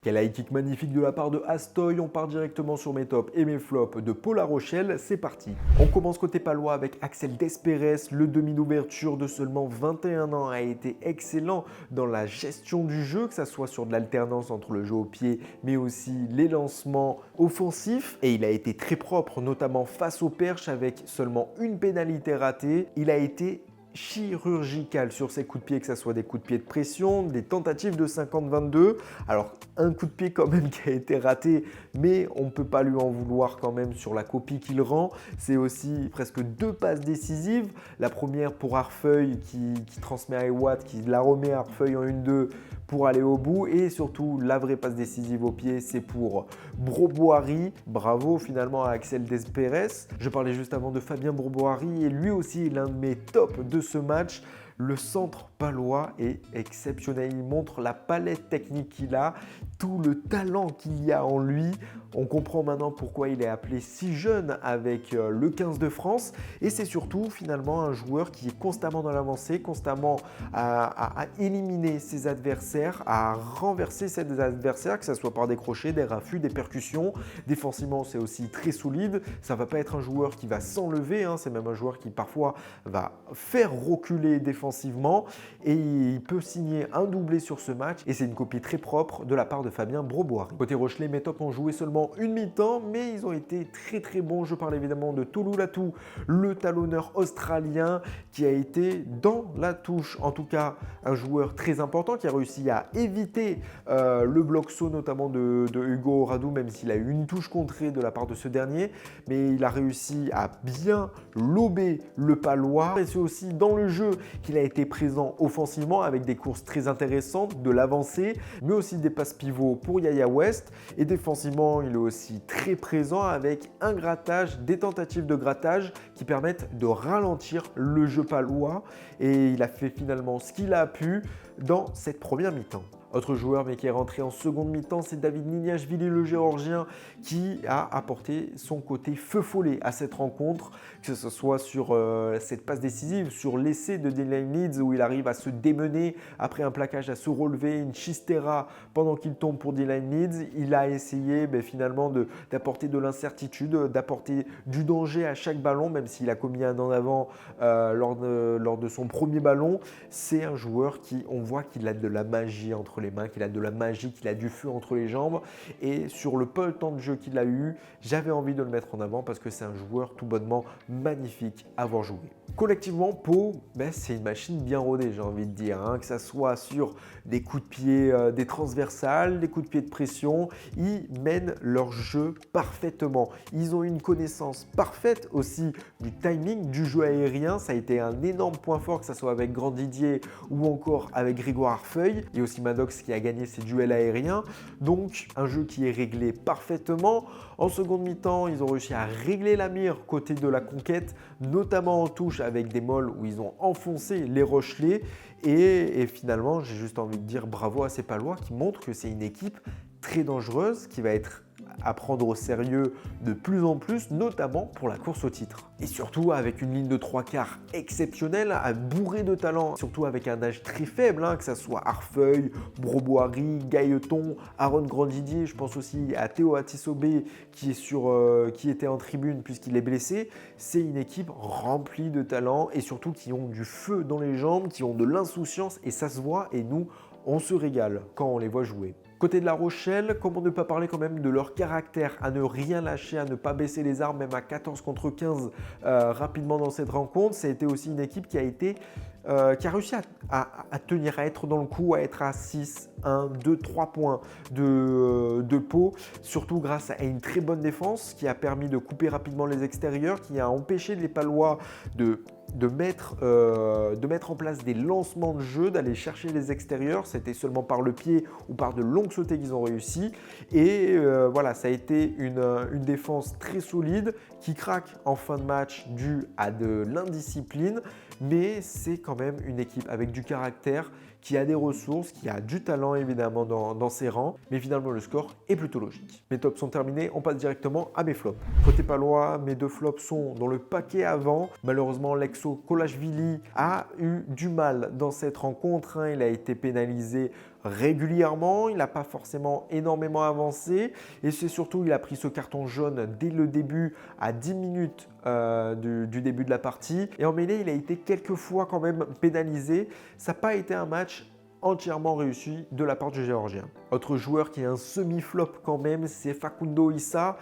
Quel high kick magnifique de la part de Astoy, on part directement sur mes tops et mes flops de Paul La Rochelle, c'est parti. On commence côté palois avec Axel Desperes, le demi d'ouverture de seulement 21 ans a été excellent dans la gestion du jeu, que ce soit sur de l'alternance entre le jeu au pied mais aussi les lancements offensifs, et il a été très propre notamment face au perche avec seulement une pénalité ratée. Il a été chirurgical sur ses coups de pied, que ce soit des coups de pied de pression, des tentatives de 50-22. Alors un coup de pied quand même qui a été raté, mais on ne peut pas lui en vouloir quand même sur la copie qu'il rend. C'est aussi presque deux passes décisives. La première pour Arfeuil qui transmet à Ewatt, qui la remet à Arfeuil en 1-2 pour aller au bout, et surtout la vraie passe décisive au pied, c'est pour Broboiry. Bravo finalement à Axel Desperes. Je parlais juste avant de Fabien Broboiry et lui aussi est l'un de mes tops de ce match. Le centre palois est exceptionnel, il montre la palette technique qu'il a, tout le talent qu'il y a en lui. On comprend maintenant pourquoi il est appelé si jeune avec le 15 de France, et c'est surtout finalement un joueur qui est constamment dans l'avancée, constamment à éliminer ses adversaires, à renverser ses adversaires, que ce soit par des crochets, des raffus, des percussions. Défensivement, c'est aussi très solide. Ça ne va pas être un joueur qui va s'enlever, c'est même un joueur qui parfois va faire reculer défensivement, et il peut signer un doublé sur ce match, et c'est une copie très propre de la part de Fabien Broboiry. Côté Rochelais, mes tops ont joué seulement une mi-temps, mais ils ont été très très bons. Je parle évidemment de Touloulatou, le talonneur australien qui a été dans la touche. En tout cas, un joueur très important qui a réussi à éviter le bloc saut notamment de Hugo Radou, même s'il a eu une touche contrée de la part de ce dernier, mais il a réussi à bien lober le palois. Et c'est aussi dans le jeu qu'il a été présent offensivement avec des courses très intéressantes, de l'avancée, mais aussi des passes pivots pour Yaya West. Et défensivement, il est aussi très présent avec un grattage, des tentatives de grattage qui permettent de ralentir le jeu palois, et il a fait finalement ce qu'il a pu dans cette première mi-temps. Autre joueur mais qui est rentré en seconde mi-temps, c'est David Niniashvili, le Géorgien, qui a apporté son côté feu follet à cette rencontre, que ce soit sur cette passe décisive, sur l'essai de Dylan Leeds où il arrive à se démener après un plaquage, à se relever, une chistera pendant qu'il tombe pour Dylan Leeds. Il a essayé finalement d'apporter de l'incertitude, d'apporter du danger à chaque ballon, même s'il a commis un en avant lors de son premier ballon. C'est un joueur qui, on voit qu'il a de la magie entre les mains, qu'il a de la magie, qu'il a du feu entre les jambes, et sur le peu de temps de jeu qu'il a eu, j'avais envie de le mettre en avant parce que c'est un joueur tout bonnement magnifique à voir jouer. Collectivement, Pau, c'est une machine bien rodée, j'ai envie de dire, que ça soit sur des coups de pied, des transversales, des coups de pied de pression, ils mènent leur jeu parfaitement. Ils ont une connaissance parfaite aussi du timing du jeu aérien, ça a été un énorme point fort, que ce soit avec Grand Didier ou encore avec Grégoire Arfeuil, et aussi Maddox qui a gagné ses duels aériens. Donc un jeu qui est réglé parfaitement. En seconde mi-temps, ils ont réussi à régler la mire côté de la conquête, notamment en touche avec des molles où ils ont enfoncé les Rochelais. Et finalement, j'ai juste envie de dire bravo à ces Palois qui montrent que c'est une équipe très dangereuse qui va être à prendre au sérieux de plus en plus, notamment pour la course au titre. Et surtout avec une ligne de 3/4 exceptionnelle, bourrée de talent, surtout avec un âge très faible, que ce soit Arfeuil, Broboiry, Gailleton, Aaron Grandidier, je pense aussi à Théo Atisobé qui était en tribune puisqu'il est blessé. C'est une équipe remplie de talent et surtout qui ont du feu dans les jambes, qui ont de l'insouciance, et ça se voit, et nous, on se régale quand on les voit jouer. Côté de La Rochelle, comment ne pas parler quand même de leur caractère à ne rien lâcher, à ne pas baisser les armes, même à 14 contre 15 rapidement dans cette rencontre. Ça a été aussi une équipe qui a réussi à tenir, à être dans le coup, à être à 6, 1, 2, 3 points de Pau, surtout grâce à une très bonne défense qui a permis de couper rapidement les extérieurs, qui a empêché les Palois de mettre en place des lancements de jeu, d'aller chercher les extérieurs. C'était seulement par le pied ou par de longues sautées qu'ils ont réussi. Et voilà, ça a été une défense très solide qui craque en fin de match dû à de l'indiscipline. Mais c'est quand même une équipe avec du caractère qui a des ressources, qui a du talent évidemment dans ses rangs, mais finalement le score est plutôt logique. Mes tops sont terminés, on passe directement à mes flops. Côté palois, mes 2 flops sont dans le paquet avant. Malheureusement, Lexo Kolashvili a eu du mal dans cette rencontre, il a été pénalisé régulièrement, il n'a pas forcément énormément avancé et c'est surtout il a pris ce carton jaune dès le début à 10 minutes du début de la partie et en mêlée il a été quelques fois quand même pénalisé. Ça n'a pas été un match entièrement réussi de la part du Géorgien. Autre joueur qui est un semi-flop quand même, c'est Facundo Issa.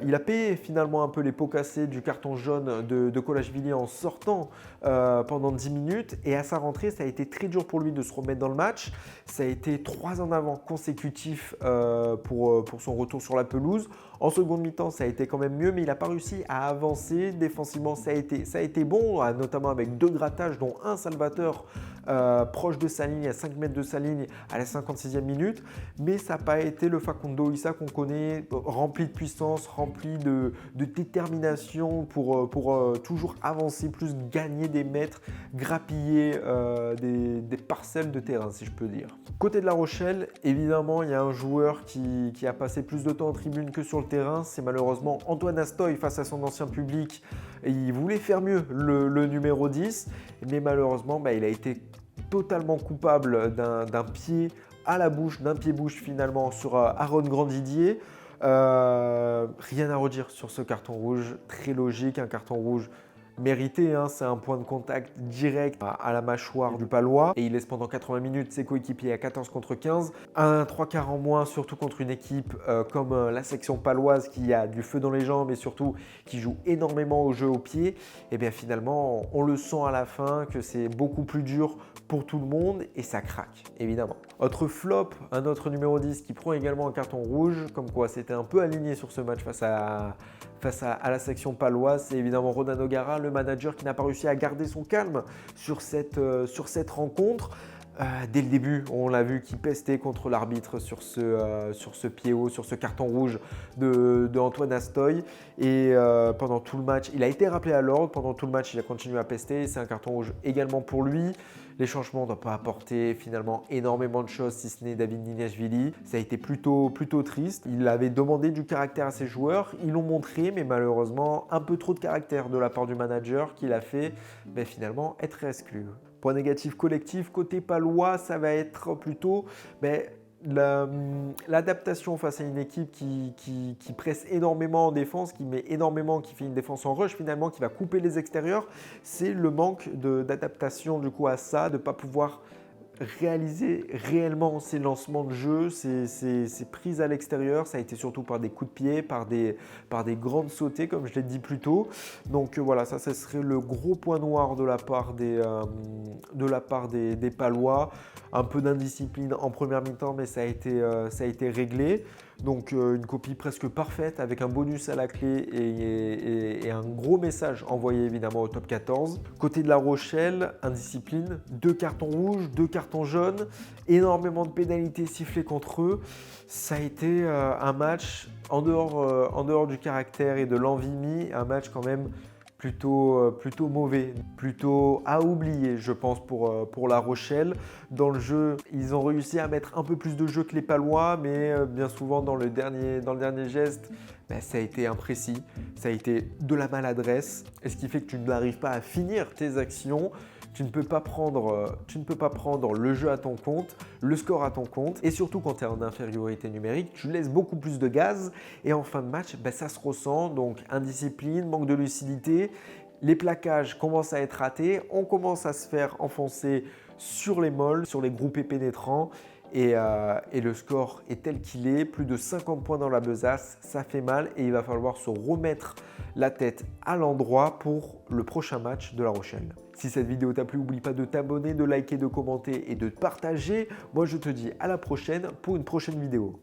Il a payé finalement un peu les pots cassés du carton jaune de Kolashvili en sortant pendant 10 minutes et à sa rentrée, ça a été très dur pour lui de se remettre dans le match. Ça a été 3 en avant consécutifs pour son retour sur la pelouse. En seconde mi-temps, ça a été quand même mieux, mais il n'a pas réussi à avancer. Défensivement, ça a été bon, notamment avec 2 grattages, dont un Salvateur proche de sa ligne, à 5 mètres de sa ligne, à la 56e minute. Mais ça n'a pas été le Facundo Issa qu'on connaît, rempli de puissance, rempli de détermination pour toujours avancer, plus gagner des mètres, grappiller des parcelles de terrain, si je peux dire. Côté de La Rochelle, évidemment, il y a un joueur qui a passé plus de temps en tribune que sur le terrain, c'est malheureusement Antoine Astoy face à son ancien public. Il voulait faire mieux, le numéro 10, mais malheureusement, il a été totalement coupable d'un pied à la bouche, d'un pied-bouche finalement sur Aaron Grandidier. Rien à redire sur ce carton rouge, très logique, un carton rouge mérité, c'est un point de contact direct à la mâchoire du Palois et il laisse pendant 80 minutes ses coéquipiers à 14 contre 15. Un 3/4 en moins, surtout contre une équipe comme la section paloise qui a du feu dans les jambes et surtout qui joue énormément au jeu au pied. Et bien finalement, on le sent à la fin que c'est beaucoup plus dur pour tout le monde et ça craque, évidemment. Autre flop, un autre numéro 10 qui prend également un carton rouge, comme quoi c'était un peu aligné sur ce match face à la section paloise, c'est évidemment Ronan O'Gara, le manager qui n'a pas réussi à garder son calme sur cette rencontre. Dès le début, on l'a vu qui pestait contre l'arbitre sur ce pied haut, sur ce carton rouge de Antoine Astoy. Et pendant tout le match, il a été rappelé à l'ordre. Pendant tout le match, il a continué à pester. C'est un carton rouge également pour lui. Les changements n'ont pas apporté finalement énormément de choses, si ce n'est David Niniashvili. Ça a été plutôt triste. Il avait demandé du caractère à ses joueurs. Ils l'ont montré, mais malheureusement, un peu trop de caractère de la part du manager qui l'a fait finalement être exclu. Point négatif collectif, côté palois, ça va être plutôt l'adaptation face à une équipe qui presse énormément en défense, qui fait une défense en rush finalement, qui va couper les extérieurs. C'est le manque d'adaptation du coup à ça, de ne pas pouvoir réaliser réellement ces lancements de jeu, ces prises à l'extérieur. Ça a été surtout par des coups de pied, par des grandes sautées comme je l'ai dit plus tôt. Donc voilà, ça serait le gros point noir de la part des Palois. Un peu d'indiscipline en première mi-temps, mais ça a été réglé. Donc une copie presque parfaite avec un bonus à la clé et un gros message envoyé évidemment au top 14. Côté de La Rochelle, indiscipline, 2 cartons rouges, 2 cartons jaunes, énormément de pénalités sifflées contre eux. Ça a été un match en dehors du caractère et de l'envie mis, un match quand même plutôt mauvais, plutôt à oublier je pense pour La Rochelle. Dans le jeu, ils ont réussi à mettre un peu plus de jeu que les Palois, mais bien souvent dans le dernier geste, ça a été imprécis, ça a été de la maladresse, et ce qui fait que tu n'arrives pas à finir tes actions. Tu ne peux pas prendre le jeu à ton compte, le score à ton compte, et surtout quand tu es en infériorité numérique, tu laisses beaucoup plus de gaz et en fin de match, ça se ressent. Donc indiscipline, manque de lucidité, les plaquages commencent à être ratés, on commence à se faire enfoncer sur les molles, sur les groupés pénétrants. Et le score est tel qu'il est, plus de 50 points dans la besace, ça fait mal et il va falloir se remettre la tête à l'endroit pour le prochain match de La Rochelle. Si cette vidéo t'a plu, n'oublie pas de t'abonner, de liker, de commenter et de partager. Moi je te dis à la prochaine pour une prochaine vidéo.